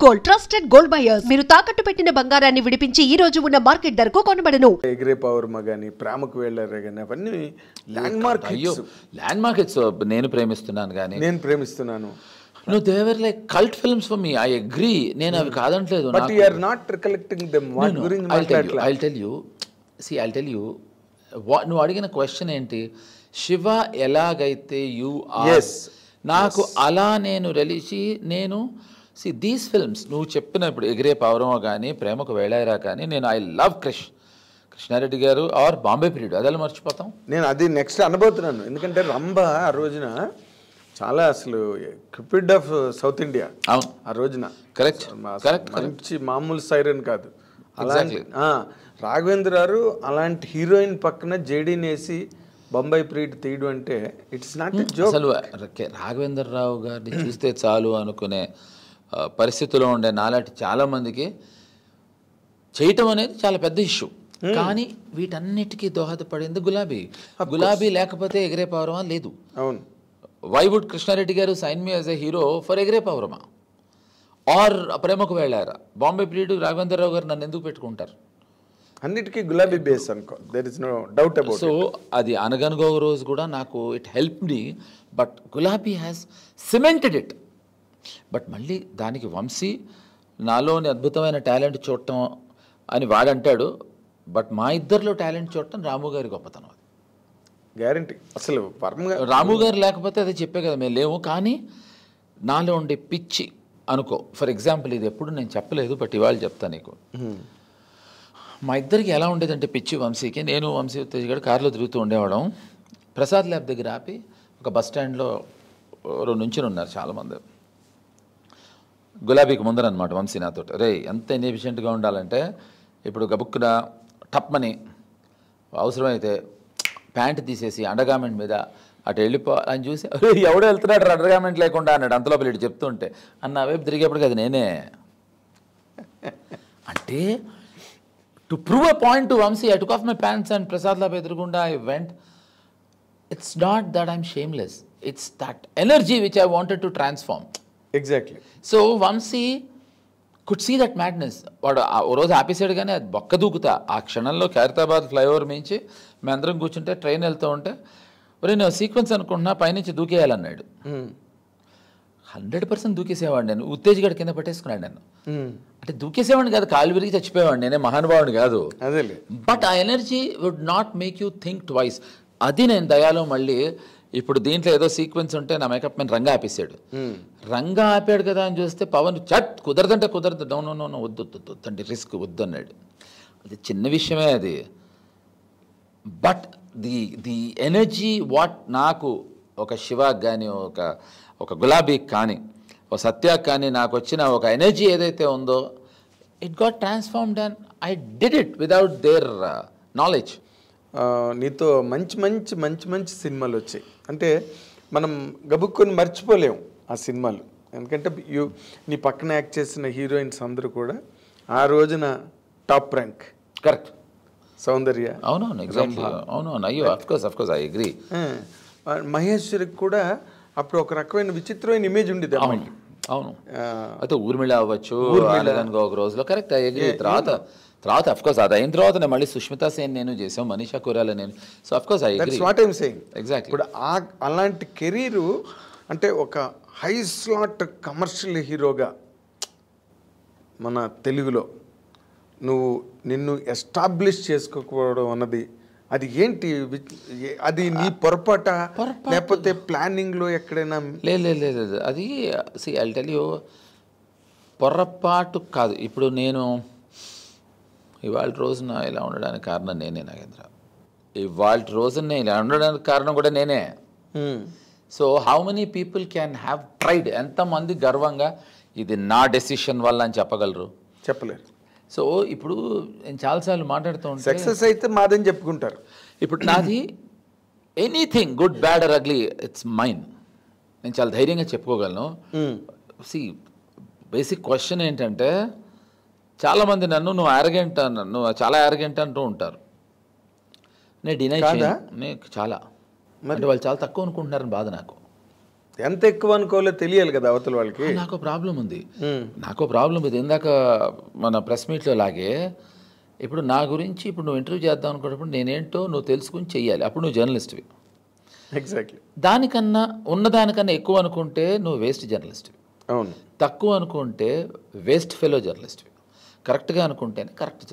Gold trusted gold buyers. మీరు తాకట్టు పెట్టిన బంగారాన్ని విడిపించి ఈ రోజు ఉన్న మార్కెట్ ధరకు కొనబడను. ఎగిరే పౌర్మ గాని ప్రేమకు వెళ్ళారు గాని అవన్నీ ల్యాండ్ మార్క్ అయ్యో ల్యాండ్ మార్క్ హిట్స్ నేను ప్రేమిస్తున్నాను గానీ నేను ప్రేమిస్తున్నాను. No, they were like cult films for me. I agree. నేను అవి కాదంటలేదు. But you are not recollecting them. What గురించి మాట్లాడట్లా. I'll tell you. నువ్వు అడిగిన క్వశ్చన్ ఏంటి? శివ ఎలాగైతే యు ఆర్ నాకు అలా నేను నేను దీస్ ఫిల్మ్స్ నువ్వు చెప్పిన ఇప్పుడు ఎగిరే పౌరమో కానీ ప్రేమకు వేళాయిరా కానీ నేను ఐ లవ్ కృష్ణారెడ్డి గారు ఆర్ బాంబే పీరియడ్ అదే మర్చిపోతాం. నేను అది నెక్స్ట్ అనబోతున్నాను. ఎందుకంటే రంభ ఆ రోజున చాలా అసలు క్యూపిడ్ ఆఫ్ సౌత్ ఇండియా అవును ఆ రోజున. కరెక్ట్ మంచి మామూలు సైరన్ కాదు. అలాంటి రాఘవేంద్ర గారు అలాంటి హీరోయిన్ పక్కన జేడీని వేసి బొంబాయి ప్రీట్ తీయడం అంటే ఇట్స్ నాట్ జోక్. అసలు రాఘవేంద్రరావు గారిని చూస్తే చాలు అనుకునే పరిస్థితిలో ఉండే నాలాంటి చాలా మందికి చేయటం అనేది చాలా పెద్ద ఇష్యూ. కానీ వీటన్నిటికీ దోహదపడింది గులాబీ లేకపోతే ఎగిరే పౌరమా లేదు. అవును. Why would Krishna Reddy garu sign me as a hero for Egire Paavurama are ప్రేమకు వెళ్ళారా? బాంబే పీరియడ్ రాఘవేంద్రరావు గారు నన్ను ఎందుకు పెట్టుకుంటారు? అన్నిటికీ గులాబీ బేస్ అనుకో, there is no doubt about. So అది అనగనగో రోజు కూడా నాకు it help me. But Gulabi has cemented it. But మళ్ళీ దానికి వంశీ నాలోని అద్భుతమైన టాలెంట్ చూడటం అని వాడంటాడు. బట్ మా ఇద్దరిలో టాలెంట్ చూడటం రాము గారి గొప్పతనం. అది గ్యారంటీ. అసలు రాము గారు లేకపోతే అదే చెప్పే కదా మేము లేవు. కానీ నాలో ఉండే పిచ్చి అనుకో, ఫర్ ఎగ్జాంపుల్ ఇది ఎప్పుడు నేను చెప్పలేదు బట్ ఇవాళ చెప్తాను నీకు. మా ఇద్దరికి ఎలా ఉండేదంటే పిచ్చి వంశీకి, నేను వంశీ ఉత్తేజ్ గారు కారులో తిరుగుతూ ఉండేవాళ్ళం. ప్రసాద్ ల్యాబ్ దగ్గర ఆపి ఒక బస్ స్టాండ్లో నుంచుని ఉన్నారు చాలామంది. గులాబీకి ముందర అనమాట వంశీ నాతో, రే ఎంత ఇన్ఎఫిషియెంట్గా ఉండాలంటే ఇప్పుడు గబుక్కున టప్మని అవసరమైతే ప్యాంట్ తీసేసి అండర్గార్మెంట్ మీద అటు అని చూసి ఎవడో వెళ్తున్నాడు అండర్గార్మెంట్ లేకుండా అన్నాడు. అంతలో పిల్లడు చెప్తుంటే అన్న వైపు తిరిగేప్పటికి అది నేనే. అంటే to prove a point to Vamshi I took off my pants and Prasad lab ఎదురుగుండా I went. It's not that I'm shameless, it's that energy which I wanted to transform. Exactly. So Vamshi could see that madness. వాడు ఓ రోజు ఆపేసాడు కానీ అది బొక్క దూకుతా ఆ క్షణంలో Khairatabad flyover మించి మేమందరం కూర్చుంటే ట్రైన్ వెళ్తూ ఉంటే ఒరే నేను సీక్వెన్స్ అనుకుంటున్నా పైనుంచి దూకేయాలన్నాడు. 100% దూకేసేవాడు. నేను ఉత్తేజ్ గడి కింద పట్టేసుకున్నాడు నన్ను. అంటే దూకేసేవాడిని కాదు, కాలు విరిగి చచ్చిపోయేవాడు, నేనే మహానుభావుని కాదు. బట్ ఆ energy would not make you think twice. అది నేను దయాలో మళ్ళీ ఇప్పుడు దీంట్లో ఏదో సీక్వెన్స్ ఉంటే నా మేకప్ మ్యాన్ రంగా ఆపేసాడు. రంగా ఆపాడు కదా అని చూస్తే పవన్ చట్ కుదరదంటే కుదరదు, నో నో నో వద్దండి రిస్క్ వద్దు అన్నాడు. అది చిన్న విషయమే అది. బట్ ది ఎనర్జీ వాట్ నాకు ఒక శివాకి కానీ ఒక గులాబీకి కానీ ఒక సత్యాకి కానీ నాకు వచ్చిన ఒక ఎనర్జీ ఏదైతే ఉందో it got transformed and I did it without their knowledge. నీతో మంచి మంచి మంచి మంచి సినిమాలు వచ్చాయి. అంటే మనం గబుక్కొని మర్చిపోలేము ఆ సినిమాలు. ఎందుకంటే నీ పక్కన యాక్ట్ చేసిన హీరోయిన్స్ అందరూ కూడా ఆ రోజున టాప్ ర్యాంక్. కరెక్ట్. సౌందర్య. అవునవును, ఎగ్జాక్ట్లీ. అవునవును. అయ్యో అఫ్కోర్స్ ఐ అగ్రీ. మహేశ్వరికి కూడా అప్పుడు ఒక రకమైన విచిత్రమైన ఇమేజ్ ఉండేది. అవును. అయితే ఊర్మిళ అవ్వచ్చు ఒక రోజులో. Correct, I agree. తర్వాత అఫ్కోర్స్ అది అయిన తర్వాత నేను మళ్ళీ సుష్మితా సేన్ నేను చేసాం, మనీషా కొయిరాలా నేను. So of course I agree. What I'm saying. Exactly. ఇప్పుడు అలాంటి కెరీరు అంటే ఒక హై స్లాట్ కమర్షియల్ హీరోగా మన తెలుగులో నిన్ను ఎస్టాబ్లిష్ చేసుకోకపోవడం అన్నది అది ఏంటి? అది నీ పొరపాట లేకపోతే ప్లానింగ్లో ఎక్కడైనా? లేదు అది ఐ టెల్ యూ పొరపాటు కాదు. ఇప్పుడు నేను ఇవాళ రోజున ఇలా ఉండడానికి కారణం నేనే నాగేంద్ర. ఇవాళ రోజున ఇలా ఉండడానికి కారణం కూడా నేనే. So how many people can have pride? ఎంతమంది గర్వంగా ఇది నా డెసిషన్ వల్ల అని చెప్పగలరు? చెప్పలేరు. సో ఇప్పుడు నేను చాలాసార్లు మాట్లాడుతూ ఉంటాను, సక్సెస్ అయితే మాదని చెప్పుకుంటారు. ఇప్పుడు నాది anything good bad or ugly it's mine. నేను చాలా ధైర్యంగా చెప్పుకోగలను. బేసిక్ క్వశ్చన్ ఏంటంటే చాలామంది నువ్వు యారగెంట్ నువ్వు చాలా యారగెంట్ అంటూ ఉంటారు. నేను డినై చాలా అంటే వాళ్ళు చాలా తక్కువ అనుకుంటున్నారని బాధ నాకు. ఎంత ఎక్కువ అనుకోవాలో తెలియాలి కదా అవతల వాళ్ళకి. నాకు ప్రాబ్లం ఉంది, నాకు ప్రాబ్లం ఉంది. ఇందాక మన ప్రెస్ మీట్లో లాగే ఇప్పుడు నా గురించి ఇప్పుడు నువ్వు ఇంటర్వ్యూ చేద్దాం అనుకున్నప్పుడు నేనేంటో నువ్వు తెలుసుకుని చెయ్యాలి, అప్పుడు నువ్వు జర్నలిస్ట్వి. ఎగ్జాక్ట్లీ. దానికన్నా ఉన్నదానికన్నా ఎక్కువ అనుకుంటే నువ్వు వేస్ట్ జర్నలిస్ట్వి. అవును. తక్కువ అనుకుంటే వేస్ట్ ఫెలో జర్నలిస్ట్వి. కరెక్ట్గా అనుకుంటేనే కరెక్ట్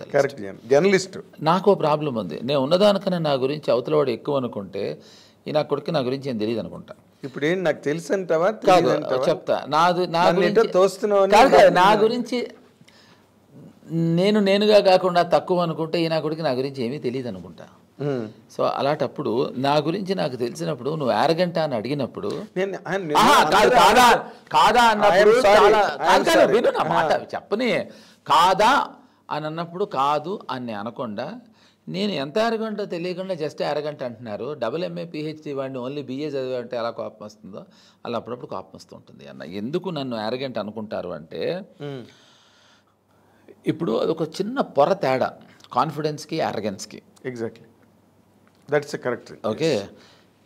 జర్నలిస్ట్. నాకు ప్రాబ్లం ఉంది, నేను ఉన్నదానికన్నా నా గురించి అవతల వాడు ఎక్కువ అనుకుంటే ఈ నా కొడుకు నా గురించి ఏం తెలియదు అనుకుంటా. ఇప్పుడు ఏంటి నాకు తెలుసు అంటావా? కాదు చెప్తా, నా గురించి నేనుగా కాకుండా తక్కువ అనుకుంటే ఈ నా కొడుకు నా గురించి ఏమీ తెలియదు అనుకుంటా. సో అలాంటప్పుడు నా గురించి నాకు తెలిసినప్పుడు నువ్వు యారగంటా అని అడిగినప్పుడు కాదా అన్నప్పుడు విను నా మాట చెప్పని, కాదా అని అన్నప్పుడు కాదు అని అనకుండా నేను ఎంత అరగంట తెలియకుండా జస్ట్ అరగంట అంటున్నారు. MA PhD వాడిని ఓన్లీ BA చదివారంటే ఎలా కోపం వస్తుందో అలా అప్పుడప్పుడు కోపం వస్తూ ఉంటుంది అన్న. ఎందుకు నన్ను అరగంట అనుకుంటారు అంటే ఇప్పుడు అదొక చిన్న పొర తేడా కాన్ఫిడెన్స్కి అరగెన్స్కి. Exactly, that's correct. ఓకే,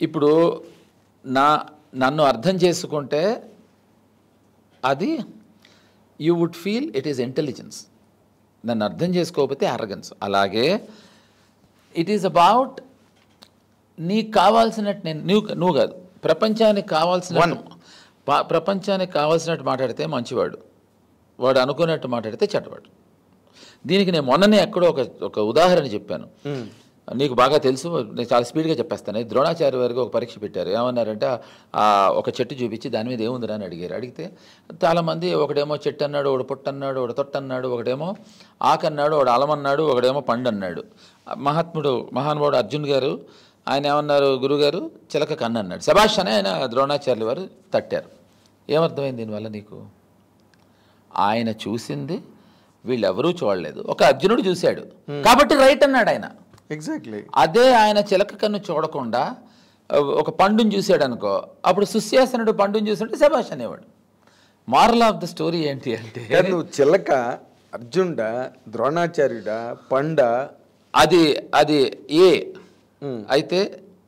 ఇప్పుడు నన్ను అర్థం చేసుకుంటే అది you would feel it is intelligence. నన్ను అర్థం చేసుకోకపోతే అరగెన్స్. అలాగే ఇట్ ఈస్ అబౌట్ నీకు కావాల్సినట్టు నువ్వు కాదు, ప్రపంచానికి కావాల్సినట్టు మాట్లాడితే మంచివాడు, వాడు అనుకున్నట్టు మాట్లాడితే చెడ్డవాడు. దీనికి నేను మొన్ననే ఎక్కడో ఒక ఉదాహరణ చెప్పాను, నీకు బాగా తెలుసు, నేను చాలా స్పీడ్గా చెప్పేస్తాను. ద్రోణాచార్య వారికి ఒక పరీక్ష పెట్టారు. ఏమన్నారంటే ఒక చెట్టు చూపించి దాని మీద ఏముందిరా అని అడిగారు. అడిగితే చాలామంది ఒకడేమో చెట్టు అన్నాడు, ఒకడు పొట్టు అన్నాడు, ఒకడు తొట్టు అన్నాడు, ఒకడేమో ఆకు అన్నాడు, ఒకడు అలమన్నాడు, ఒకడేమో పండు అన్నాడు. మహానుభావుడు అర్జున్ గారు ఆయన ఏమన్నారు, గురుగారు చిలక కన్ను అన్నాడు. శభాష్ అని ఆయన ద్రోణాచార్యులు వారు తట్టారు. ఏమర్థమైంది దీనివల్ల నీకు? ఆయన చూసింది వీళ్ళెవరూ చూడలేదు, ఒక అర్జునుడు చూశాడు కాబట్టి రైట్ అన్నాడు ఆయన. ఎగ్జాక్ట్లీ. అదే ఆయన చిలక కన్ను చూడకుండా ఒక పండుని చూశాడు అనుకో, అప్పుడు సుశాసనుడు పండుని చూసాడు శభాష్ అనేవాడు. మారల్ ఆఫ్ ద స్టోరీ ఏంటి అంటే నువ్వు చిలక, అర్జునుడా, ద్రోణాచార్యుడా, పండ, అది ఏ అయితే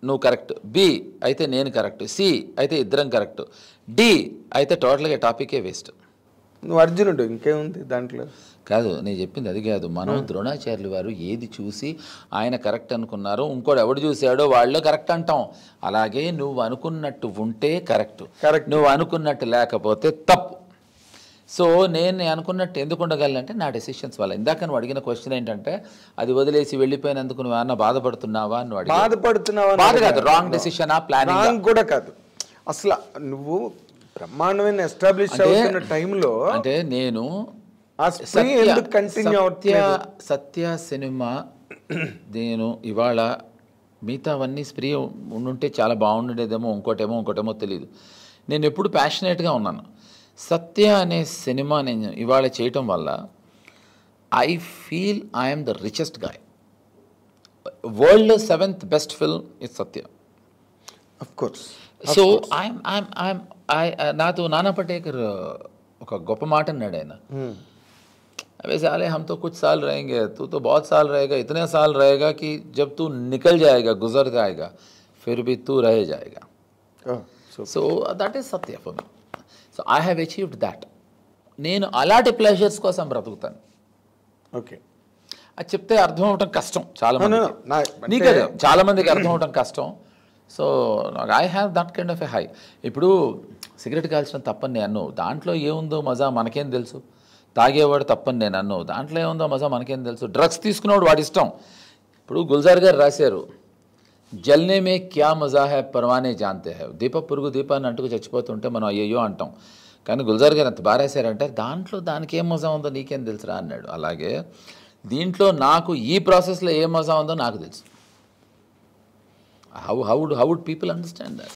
నువ్వు కరెక్ట్, బి అయితే నేను కరెక్ట్, సి అయితే ఇద్దరం కరెక్ట్, డి అయితే టోటల్గా టాపికే వేస్ట్. నువ్వు అర్జునుడు, ఇంకేముంది దాంట్లో? కాదు, నేను చెప్పింది అది కాదు. మనం ద్రోణాచార్యులు వారు ఏది చూసి ఆయన కరెక్ట్ అనుకున్నారో ఇంకోటి ఎవడు చూశాడో వాళ్ళు కరెక్ట్ అంటాం. అలాగే నువ్వు అనుకున్నట్టు ఉంటే కరెక్ట్, నువ్వు అనుకున్నట్టు లేకపోతే తప్పు. సో నేను అనుకున్నట్టు ఎందుకు ఉండగలంటే నా డెసిషన్స్ వల్ల. ఇందాక నువ్వు అడిగిన క్వశ్చన్ ఏంటంటే అది వదిలేసి వెళ్ళిపోయినందుకు నువ్వు ఏమన్నా బాధపడుతున్నావా? నువ్వు బాధపడుతున్నావా? బాధ కాదు, రాంగ్ డెసిషనా, ప్లానింగ్ కూడా కాదు. అసలు నువ్వు బ్రహ్మాండమైన ఎస్టాబ్లిష్ అవుతున్న టైంలో అంటే నేను సత్య సినిమా నేను ఇవాళ మిగతావన్నీ స్ప్రీ ఉండుంటే చాలా బాగుండేదేమో, ఇంకోటేమో తెలియదు. నేను ఎప్పుడు ప్యాషనేట్గా ఉన్నాను. సత్య అనే సినిమా నేను ఇవాళ చేయటం వల్ల I feel I'm the richest guy. World 7th best film is Satya. Of course. So నాతో నానా పటేకర్ ఒక గొప్ప మాట అన్నాడు ఆయన. वैसे आले हम तो कुछ साल रहेंगे, तू तो बहुत साल रहेगा, इतने साल रहेगा कि जब तू निकल जाएगा, गुजर जाएगा, फिर भी तू रह जाएगा. So that is Satya for me. So I have achieved that. నేను అలాంటి ప్లెజర్స్ కోసం బ్రతుకుతాను. ఓకే, అది చెప్తే అర్థం అవటం కష్టం చాలా మంది, నీకే చాలా మందికి అర్థం అవటం కష్టం. So I have that kind of a high. ఇప్పుడు సిగరెట్ కాల్చడం తప్పని నేను అన్ను, దాంట్లో ఏముందో మజా మనకేం తెలుసు. తాగేవాడు తప్పని నేను అన్ను, దాంట్లో ఏముందో మజా మనకేం తెలుసు. డ్రగ్స్ తీసుకునేవాడు వాడి ఇష్టం. ఇప్పుడు గుల్జార్ గారు రాశారు, జల్నే మే క్యా మజా హై పర్వానే జాంతే హై. పురుగు దీపాన్ని అంటుకు చచ్చిపోతుంటే మనం అయ్యో అంటాం, కానీ గుల్జార్ గారు ఎంత బాగా రాశారంటే దాంట్లో దానికి ఏం మజా ఉందో నీకేం తెలుసురా అన్నాడు. అలాగే దీంట్లో నాకు ఈ ప్రాసెస్లో ఏ మజా ఉందో నాకు తెలుసు. How would people understand that?